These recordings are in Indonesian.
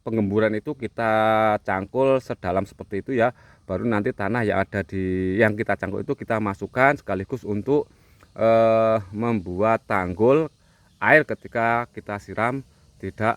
penggemburan itu kita cangkul sedalam seperti itu ya, baru nanti tanah yang ada di yang kita cangkul itu kita masukkan sekaligus untuk membuat tanggul air ketika kita siram tidak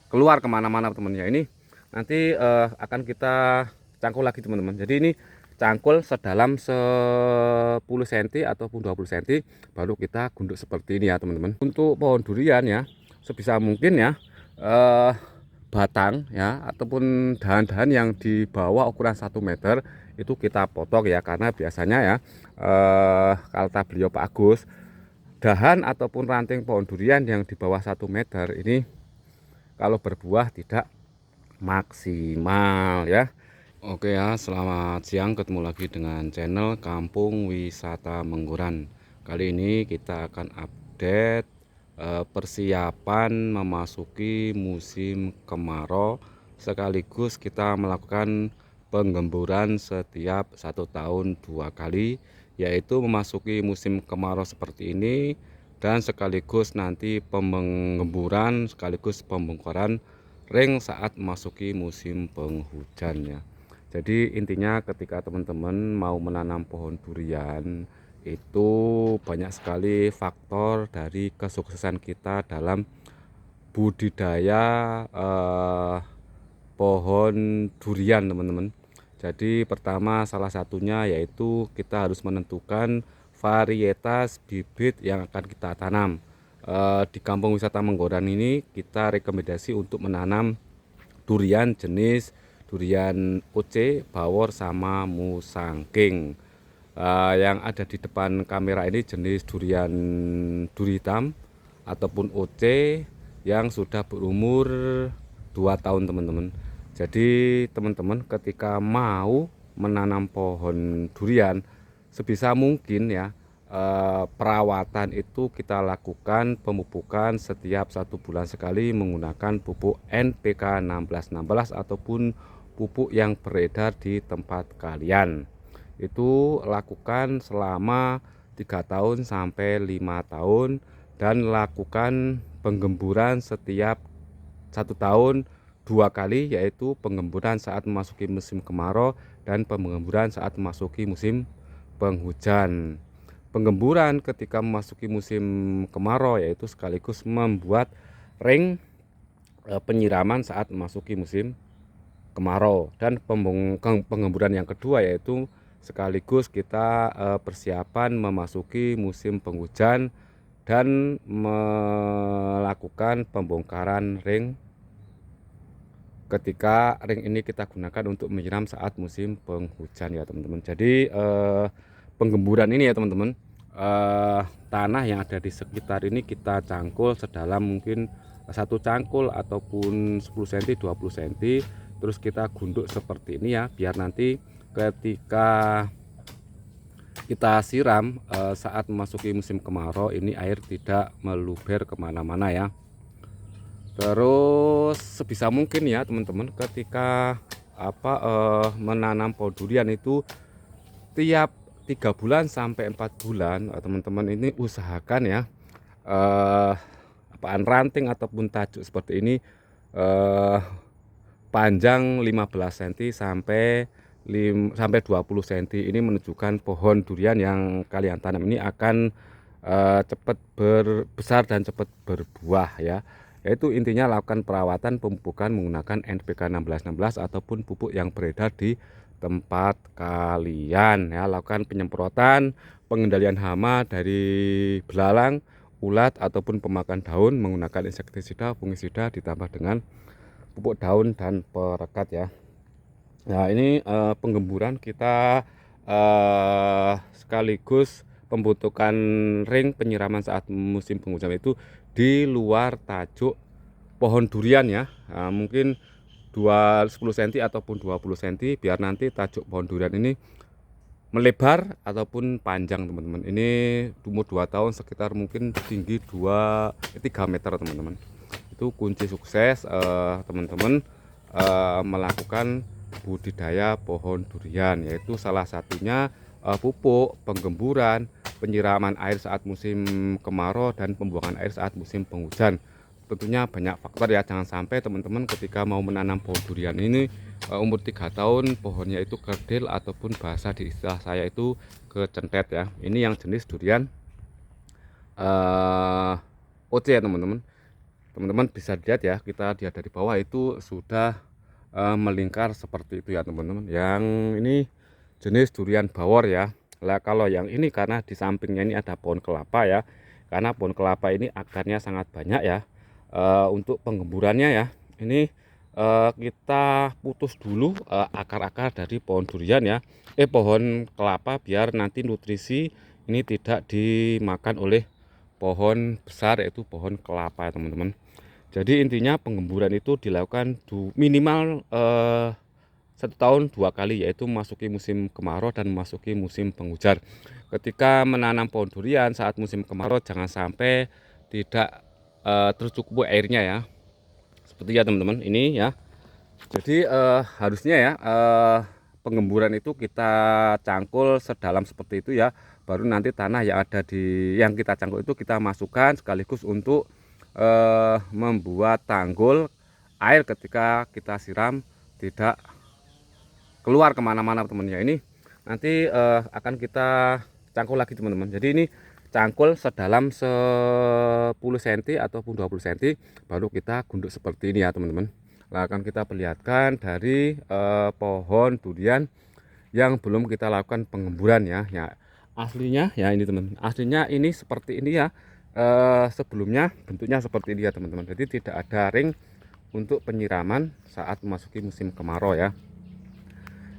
keluar kemana-mana teman-teman ya. Ini nanti akan kita cangkul lagi teman-teman. Jadi ini cangkul sedalam 10 cm ataupun 20 cm baru kita gunduk seperti ini ya teman-teman. Untuk pohon durian ya, sebisa mungkin ya batang ya ataupun dahan-dahan yang di bawah ukuran 1 meter itu kita potong ya, karena biasanya ya kata beliau Pak Agus, dahan ataupun ranting pohon durian yang di bawah 1 meter ini kalau berbuah tidak maksimal ya. Oke ya, selamat siang, ketemu lagi dengan channel Kampung Wisata Mengguran. Kali ini kita akan update persiapan memasuki musim kemarau, sekaligus kita melakukan penggemburan setiap 1 tahun 2 kali, yaitu memasuki musim kemarau seperti ini dan sekaligus nanti penggemburan sekaligus pembongkaran ring saat memasuki musim penghujan ya. Jadi intinya ketika teman-teman mau menanam pohon durian itu banyak sekali faktor dari kesuksesan kita dalam budidaya pohon durian teman-teman. Jadi pertama salah satunya yaitu kita harus menentukan varietas bibit yang akan kita tanam. Di Kampung Wisata Menggoran ini kita rekomendasi untuk menanam durian jenis durian OC, bawor sama musangking. Yang ada di depan kamera ini jenis durian duri hitam ataupun OC yang sudah berumur 2 tahun teman-teman. Jadi teman-teman ketika mau menanam pohon durian sebisa mungkin ya perawatan itu kita lakukan pemupukan setiap 1 bulan sekali menggunakan pupuk NPK 1616 ataupun pupuk yang beredar di tempat kalian. Itu lakukan selama 3 tahun sampai 5 tahun dan lakukan penggemburan setiap 1 tahun 2 kali, yaitu penggemburan saat memasuki musim kemarau dan penggemburan saat memasuki musim penghujan. Penggemburan ketika memasuki musim kemarau yaitu sekaligus membuat ring penyiraman saat memasuki musim kemarau, dan penggemburan yang kedua yaitu sekaligus kita persiapan memasuki musim penghujan dan melakukan pembongkaran ring ketika ring ini kita gunakan untuk menyiram saat musim penghujan ya teman-teman. Jadi penggemburan ini ya teman-teman, tanah yang ada di sekitar ini kita cangkul sedalam mungkin 1 cangkul ataupun 10 cm 20 cm, terus kita gunduk seperti ini ya, biar nanti ketika kita siram saat memasuki musim kemarau ini air tidak meluber kemana-mana ya. Terus sebisa mungkin ya teman-teman ketika menanam pohon durian itu tiap 3 bulan sampai 4 bulan teman-teman ini usahakan ya ranting ataupun tajuk seperti ini panjang 15 cm sampai 20 cm. Ini menunjukkan pohon durian yang kalian tanam ini akan cepat berbesar dan cepat berbuah ya. Yaitu intinya lakukan perawatan pemupukan menggunakan NPK 1616 ataupun pupuk yang beredar di tempat kalian ya. Lakukan penyemprotan, pengendalian hama dari belalang, ulat ataupun pemakan daun menggunakan insektisida, fungisida ditambah dengan pupuk daun dan perekat ya. Nah ini penggemburan kita sekaligus pembentukan ring penyiraman saat musim penghujan itu di luar tajuk pohon durian ya. Mungkin 10 cm ataupun 20 cm biar nanti tajuk pohon durian ini melebar ataupun panjang teman-teman. Ini umur 2 tahun sekitar mungkin tinggi 3 meter teman-teman. Itu kunci sukses teman-teman melakukan budidaya pohon durian, yaitu salah satunya pupuk, penggemburan, penyiraman air saat musim kemarau dan pembuangan air saat musim penghujan. tentunya banyak faktor ya. Jangan sampai teman-teman ketika mau menanam pohon durian ini umur 3 tahun pohonnya itu kerdil ataupun bahasa di istilah saya itu kecentet ya. Ini yang jenis durian OC ya teman-teman. Teman-teman bisa lihat ya, kita lihat dari bawah itu sudah melingkar seperti itu ya teman-teman. Yang ini jenis durian bawor ya. Lah kalau yang ini karena di sampingnya ini ada pohon kelapa ya, karena pohon kelapa ini akarnya sangat banyak ya. Untuk penggemburannya ya, ini kita putus dulu akar-akar dari pohon durian ya, pohon kelapa, biar nanti nutrisi ini tidak dimakan oleh pohon besar yaitu pohon kelapa ya teman-teman. Jadi intinya penggemburan itu dilakukan minimal 1 tahun 2 kali, yaitu memasuki musim kemarau dan memasuki musim penghujan. Ketika menanam pohon durian saat musim kemarau jangan sampai tidak tercukupi airnya ya, seperti ya teman-teman ini ya. Jadi harusnya ya penggemburan itu kita cangkul sedalam seperti itu ya, baru nanti tanah yang ada di yang kita cangkul itu kita masukkan sekaligus untuk membuat tanggul air ketika kita siram tidak keluar kemana-mana teman-teman ya. Ini nanti akan kita cangkul lagi teman-teman. Jadi ini cangkul sedalam 10 cm ataupun 20 cm, baru kita gunduk seperti ini ya teman-teman. Nah, akan kita perlihatkan dari pohon durian yang belum kita lakukan penggemburan ya. Ya aslinya ya ini teman, aslinya ini seperti ini ya. Sebelumnya bentuknya seperti ini ya teman-teman. Jadi tidak ada ring untuk penyiraman saat memasuki musim kemarau ya.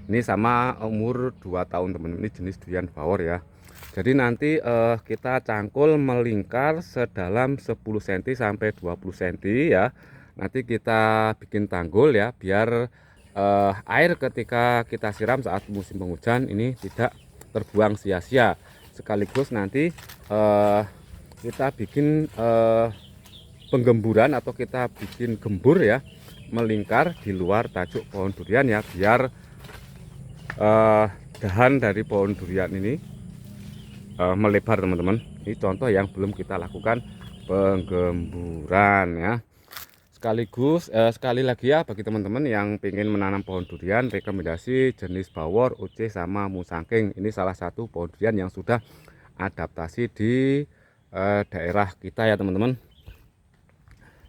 Ini sama umur 2 tahun teman-teman. Ini jenis durian bawor ya. Jadi nanti kita cangkul melingkar sedalam 10 cm sampai 20 cm ya. Nanti kita bikin tanggul ya, biar air ketika kita siram saat musim penghujan ini tidak terbuang sia-sia. Sekaligus nanti kita bikin penggemburan atau kita bikin gembur ya, melingkar di luar tajuk pohon durian ya, biar dahan dari pohon durian ini melebar teman-teman. Ini contoh yang belum kita lakukan penggemburan ya. Sekaligus sekali lagi ya, bagi teman-teman yang ingin menanam pohon durian, rekomendasi jenis bawor, uc sama musangking. Ini salah satu pohon durian yang sudah adaptasi di daerah kita ya teman-teman.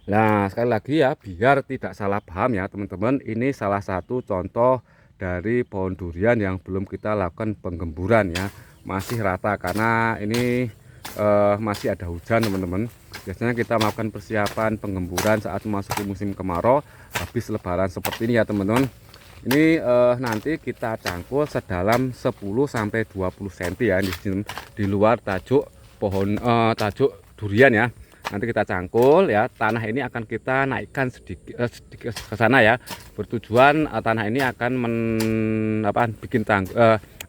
Nah sekali lagi ya, biar tidak salah paham ya teman-teman, ini salah satu contoh dari pohon durian yang belum kita lakukan penggemburan ya, masih rata karena ini masih ada hujan teman-teman. Biasanya kita melakukan persiapan penggemburan saat memasuki musim kemarau habis lebaran seperti ini ya teman-teman. Ini nanti kita cangkul sedalam 10 sampai 20 cm ya di luar tajuk pohon tajuk durian ya. Nanti kita cangkul ya, tanah ini akan kita naikkan sedikit ke sana ya, bertujuan tanah ini akan bikin tanggul,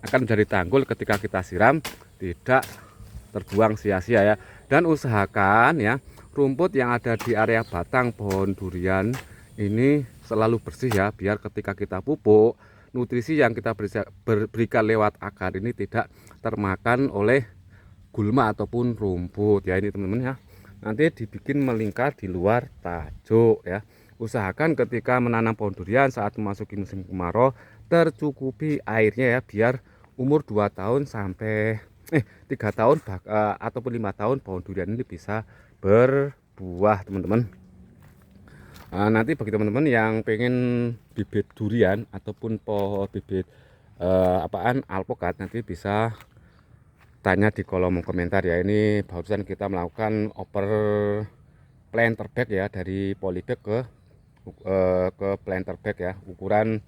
akan menjadi tanggul ketika kita siram tidak terbuang sia-sia ya. Dan usahakan ya, rumput yang ada di area batang pohon durian ini selalu bersih ya, biar ketika kita pupuk, nutrisi yang kita berikan lewat akar ini tidak termakan oleh gulma ataupun rumput ya. Ini teman-teman ya, nanti dibikin melingkar di luar tajuk ya. Usahakan ketika menanam pohon durian saat memasuki musim kemarau tercukupi airnya ya, biar umur 2 tahun sampai 3 tahun ataupun 5 tahun pohon durian ini bisa berbuah teman-teman. Nanti bagi teman-teman yang pengen bibit durian ataupun pohon bibit alpukat, nanti bisa tanya di kolom komentar ya. Ini barusan kita melakukan oper planter bag ya, dari polybag ke planter bag ya, ukuran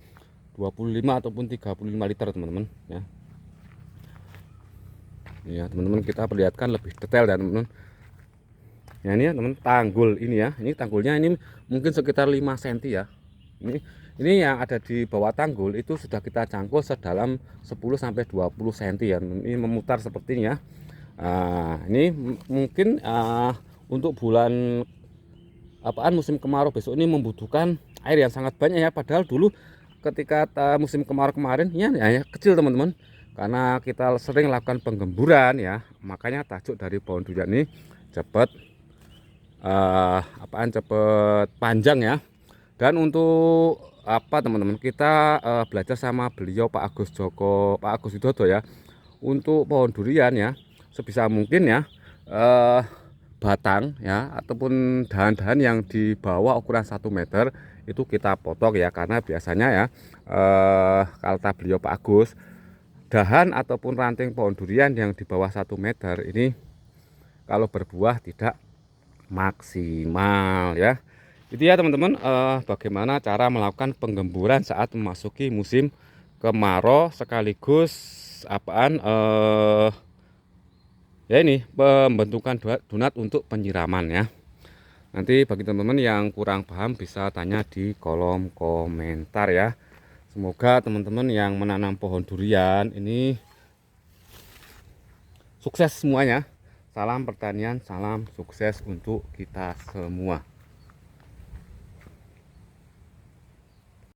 25 ataupun 35 liter teman-teman ya. Ya teman-teman, kita perlihatkan lebih detail ya teman-teman. Ya ini ya teman, tanggul ini ya, ini tanggulnya ini mungkin sekitar 5 cm ya. Ini yang ada di bawah tanggul itu sudah kita cangkul sedalam 10 sampai 20 cm ya. Ini memutar seperti ini ya. Ini mungkin untuk bulan musim kemarau besok ini membutuhkan air yang sangat banyak ya. Padahal dulu ketika musim kemarau kemarin ya kecil teman-teman. Karena kita sering lakukan penggemburan ya, makanya tajuk dari pohon durian ini cepat cepet panjang ya. Dan untuk teman-teman, kita belajar sama beliau Pak Agus Widodo ya. Untuk pohon durian ya, sebisa mungkin ya, batang ya ataupun dahan-dahan yang di bawah ukuran 1 meter itu kita potong ya, karena biasanya ya kata beliau Pak Agus, dahan ataupun ranting pohon durian yang di bawah 1 meter ini kalau berbuah tidak maksimal ya. Itu ya teman-teman, bagaimana cara melakukan penggemburan saat memasuki musim kemarau, sekaligus ya ini pembentukan donat untuk penyiraman ya. Nanti bagi teman-teman yang kurang paham bisa tanya di kolom komentar ya. Semoga teman-teman yang menanam pohon durian ini sukses semuanya. Salam pertanian, salam sukses untuk kita semua.